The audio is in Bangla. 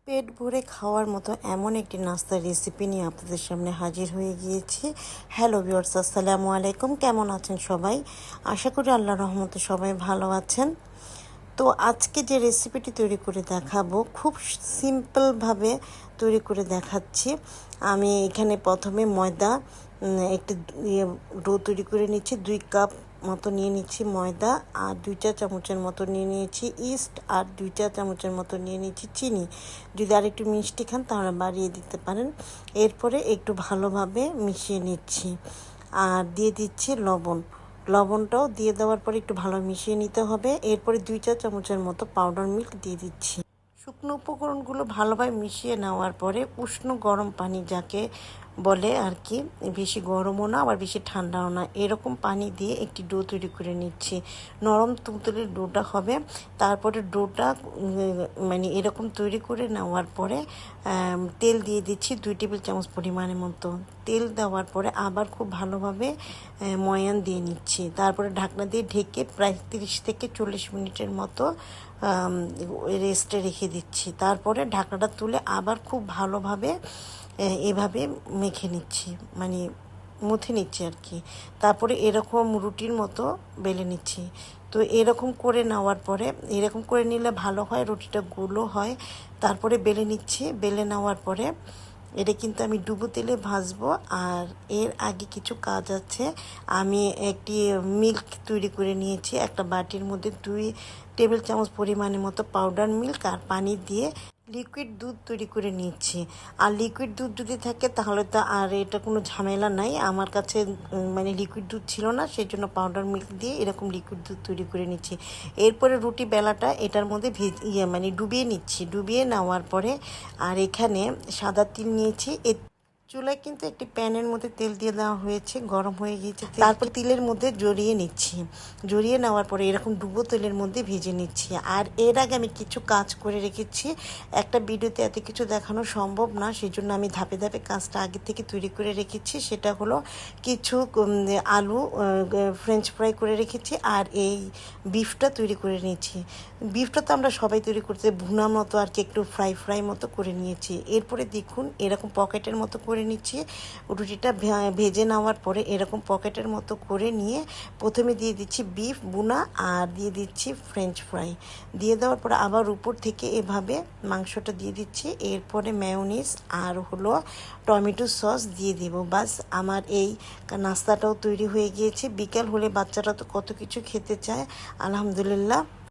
পেট ভরে খাওয়ার মতো এমন একটি নাস্তার রেসিপি নিয়ে আপনাদের সামনে হাজির হয়ে গিয়েছি। হ্যালো ভিউয়ার্স, আসসালামু আলাইকুম। কেমন আছেন সবাই? আশা করি আল্লাহর রহমতে সবাই ভালো আছেন। তো আজকে যে রেসিপিটি তৈরি করে দেখাবো খুব সিম্পলভাবে তৈরি করে দেখাচ্ছি। আমি এখানে প্রথমে ময়দা একটি ডো তৈরি করে নিচ্ছি। 2 কাপ মতো নিয়ে নিচ্ছি ময়দা, আর 2 চা চামচের মতো নিয়ে নিয়েছি ইস্ট, আর 2 চা চামচের মতো নিয়ে নিয়েছি চিনি। যদি আর একটু মিষ্টি খান তাহলে বাড়িয়ে দিতে পারেন। এরপরে একটু ভালোভাবে মিশিয়ে নিচ্ছি আর দিয়ে দিচ্ছি লবণটাও দিয়ে দেওয়ার পরে একটু ভালো মিশিয়ে নিতে হবে। এরপরে 2 চা চামচের মতো পাউডার মিল্ক দিয়ে দিচ্ছি। শুকনো উপকরণগুলো ভালোভাবে মিশিয়ে নেওয়ার পরে উষ্ণ গরম পানি, যাকে বলে আর কি, বেশি গরমও না আবার বেশি ঠান্ডাও না, এরকম পানি দিয়ে একটি ডো তৈরি করে নিচ্ছি। নরম তুলতুলে ডোটা হবে। তারপরে ডোটা মানে এরকম তৈরি করে নেওয়ার পরে তেল দিয়ে দিচ্ছি 2 টেবিল চামচ পরিমাণের মতো। তেল দেওয়ার পরে আবার খুব ভালোভাবে ময়ান দিয়ে নিচ্ছি। তারপরে ঢাকনা দিয়ে ঢেকে প্রায় 30 থেকে 40 মিনিটের মতো রেস্টে রেখে দিচ্ছি। তারপরে ঢাকনাটা তুলে আবার খুব ভালোভাবে এভাবে মেখে নিচ্ছি, মানে মুথে নিচ্ছি আর কি। তারপরে এরকম রুটির মতো বেলে নিচ্ছি। তো এরকম করে নেওয়ার পরে, এরকম করে নিলে ভালো হয়, রুটিটা গুলো হয়। তারপরে বেলে নিচ্ছি। বেলে নেওয়ার পরে এটা কিন্তু আমি ডুবো তেলে ভাজবো। আর এর আগে কিছু কাজ আছে। আমি একটি মিল্ক তৈরি করে নিয়েছি। একটা বাটির মধ্যে 2 টেবিল চামচ পরিমাণের মতো পাউডার মিল্ক আর পানি দিয়ে লিকুইড দুধ তৈরি করে নিচ্ছি। আর লিকুইড দুধ যদি থাকে তাহলে তো আর এটা কোনো ঝামেলা নাই। আমার কাছে মানে লিকুইড দুধ ছিল না, সেই জন্য পাউডার মিল্ক দিয়ে এরকম লিকুইড দুধ তৈরি করে নিচ্ছি। এরপরে রুটি বেলাটা এটার মধ্যে মানে ডুবিয়ে নিচ্ছি। ডুবিয়ে নেওয়ার পরে আর এখানে সাদা তিল নিয়েছি। চুলায় কিন্তু একটি প্যানের মধ্যে তেল দিয়ে দেওয়া হয়েছে, গরম হয়ে গিয়েছে। তারপর তিলের মধ্যে জড়িয়ে নিচ্ছি। জড়িয়ে নেওয়ার পরে এরকম ডুবো তেলের মধ্যে ভেজে নিচ্ছি। আর এর আগে আমি কিছু কাজ করে রেখেছি। একটা ভিডিওতে এত কিছু দেখানো সম্ভব না, সেই জন্য আমি ধাপে ধাপে কাজটা আগে থেকে তৈরি করে রেখেছি। সেটা হলো কিছু আলু ফ্রেঞ্চ ফ্রাই করে রেখেছি, আর এই বিফটা তৈরি করে নিয়েছি। বিফটা তো আমরা সবাই তৈরি করতে ভুনা মতো আর কি, একটু ফ্রাই ফ্রাই মতো করে নিয়েছি। এরপরে দেখুন এরকম পকেটের মতো করে নিচ্ছি। রুটিটা ভেজে নেওয়ার পরে এরকম পকেটের মতো করে নিয়ে প্রথমে দিয়ে দিচ্ছি বিফ বুনা, আর দিয়ে দিচ্ছি ফ্রেঞ্চ ফ্রাই। দিয়ে দেওয়ার পরে আবার উপর থেকে এভাবে মাংসটা দিয়ে দিচ্ছি। এরপরে মেয়োনিজ আর হলো টমেটো সস দিয়ে দিব। বাস, আমার এই নাস্তাটাও তৈরি হয়ে গিয়েছে। বিকাল হলে বাচ্চারা তো কত কিছু খেতে চায়। আলহামদুলিল্লাহ।